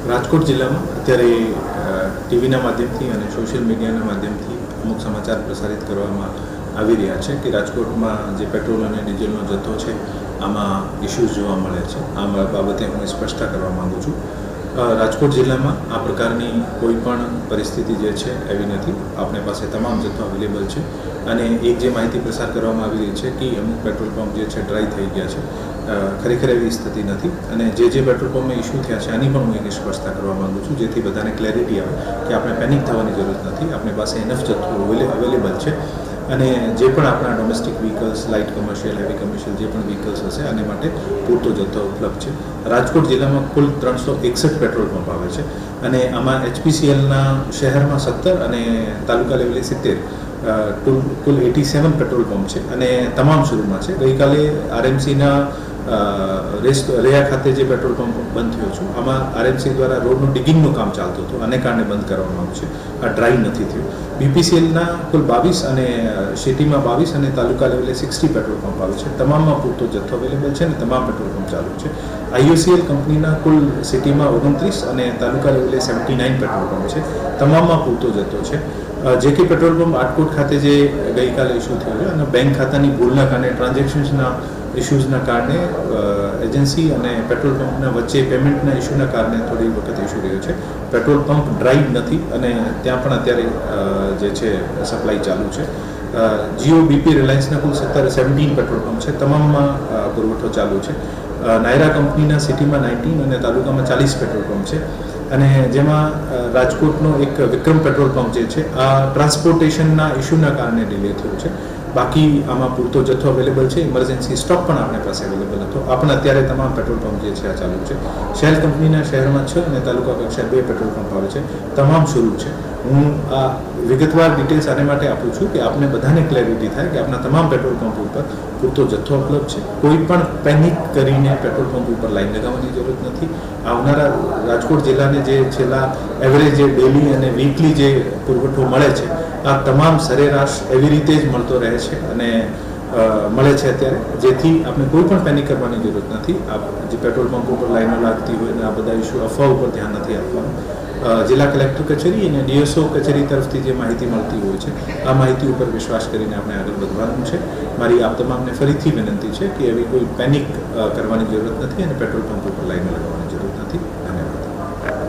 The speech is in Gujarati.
રાજકોટ જિલ્લામાં અત્યારે ટીવીના માધ્યમથી અને સોશિયલ મીડિયાના માધ્યમથી અમુક સમાચાર પ્રસારિત કરવામાં આવી રહ્યા છે કે રાજકોટમાં જે પેટ્રોલ અને ડીઝલનો જથ્થો છે આમાં ઇશ્યુઝ જોવા મળે છે. આ બાબતે હું સ્પષ્ટતા કરવા માગું છું. રાજકોટ જિલ્લામાં આ પ્રકારની કોઈ પણ પરિસ્થિતિ જે છે એવી નથી. આપણી પાસે તમામ જથ્થો અવેલેબલ છે અને એક જે માહિતી પ્રસાર કરવામાં આવી રહી છે કે અમુક પેટ્રોલ પંપ જે છે ડ્રાય થઈ ગયા છે, ખરેખર એવી સ્થિતિ નથી. અને જે પેટ્રોલ પંપમાં ઇસ્યુ થયા છે આની પણ હું એક સ્પષ્ટતા કરવા માગું છું, જેથી બધાને ક્લેરિટી આવે કે આપણે પેનિક થવાની જરૂર નથી. આપણી પાસે ઇનફ જથ્થો અવેલેબલ છે અને જે પણ આપણા domestic vehicles, light commercial, heavy commercial જે પણ વ્હીકલ્સ હશે આને માટે પૂરતો જથ્થો ઉપલબ્ધ છે. રાજકોટ જિલ્લામાં કુલ 361 પેટ્રોલ પંપ આવે છે અને આમાં HPCLના શહેરમાં 17 અને તાલુકા લેવલે 70, કુલ 87 પેટ્રોલ પંપ છે અને તમામ શરૂમાં છે. ગઈકાલે RMCના રેયા ખાતે જે પેટ્રોલ પંપ બંધ થયો છું, આમાં RMC દ્વારા રોડનું ડિગિંગનું કામ ચાલતું હતું, આને કારણે બંધ કરવામાં આવ્યું છે. આ ડ્રાય નથી થયું. BPCLના કુલ 22 અને સિટીમાં 22 અને તાલુકા લેવલે 60 પેટ્રોલ પંપ આવે છે. તમામમાં પૂરતો જથ્થો અવેલેબલ છે અને તમામ પેટ્રોલ પંપ ચાલુ છે. IOCL કંપનીના કુલ સિટીમાં 29 અને તાલુકા લેવલે 79 પેટ્રોલ પંપ છે. તમામમાં પૂરતો જથ્થો છે. જે કે પેટ્રોલ પંપ આટકોટ ખાતે જે ગઈકાલે ઇસ્યુ થયો છે અને બેંક ખાતાની ભૂલના કારણે, ટ્રાન્ઝેક્શન્સના ઇસ્યુઝના કારણે એજન્સી અને પેટ્રોલ પંપના વચ્ચે પેમેન્ટના ઇસ્યુના કારણે થોડી વખત ઇસ્યુ રહ્યો છે. પેટ્રોલ પંપ ડ્રાય નથી અને ત્યાં પણ અત્યારે જે છે સપ્લાય ચાલુ છે. જીઓ, BP, રિલાયન્સના કુલ 17 પેટ્રોલ પંપ છે. તમામમાં પુરવઠો ચાલુ છે. નાયરા કંપનીના સિટીમાં 19 અને તાલુકામાં 40 પેટ્રોલ પંપ છે અને જેમાં રાજકોટનો એક વિક્રમ પેટ્રોલ પંપ જે છે આ ટ્રાન્સપોર્ટેશનના ઇસ્યુના કારણે ડિલે થયો છે. બાકી આમાં પૂરતો જથ્થો અવેલેબલ છે. ઇમરજન્સી સ્ટોક પણ આપણી પાસે અવેલેબલ હતો. આપણે અત્યારે તમામ પેટ્રોલ પંપ જે છે આ ચાલુ છે. શેલ કંપનીના શહેરમાં 6 અને તાલુકા કક્ષાએ 2 પેટ્રોલ પંપ આવે છે. તમામ શરૂ છે. હું આ વિગતવાર ડિટેલ્સ આને માટે આપું છું કે આપને બધાને ક્લેરિટી થાય કે આપણા તમામ પેટ્રોલ પંપ ઉપર પૂરતો જથ્થો ઉપલબ્ધ છે. કોઈ પણ પેનિક કરીને પેટ્રોલ પંપ ઉપર લાઈન લગાવવાની જરૂર નથી. આવનારા રાજકોટ જિલ્લાને જે છેલ્લા એવરેજ જે ડેલી અને વીકલી જે પુરવઠો મળે છે આ તમામ સરેરાશ એવી રીતે જ મળતો રહે છે અને મળે છે અત્યારે, જેથી આપણે કોઈ પણ પેનિક કરવાની જરૂર નથી. આ જે પેટ્રોલ પંપ ઉપર લાઈનો લાગતી હોય અને આ બધા ઇસ્યુ અફવા ઉપર ધ્યાન નથી આપવાનું. જિલ્લા કલેક્ટર કચેરી અને DSO કચેરી તરફથી જે માહિતી મળતી હોય છે આ માહિતી ઉપર વિશ્વાસ કરીને આપણે આગળ વધવાનું છે. મારી આપ તમામને ફરીથી વિનંતી છે કે એવી કોઈ પેનિક કરવાની જરૂરત નથી અને પેટ્રોલ પંપ ઉપર લાઈનો લગાવવાની જરૂર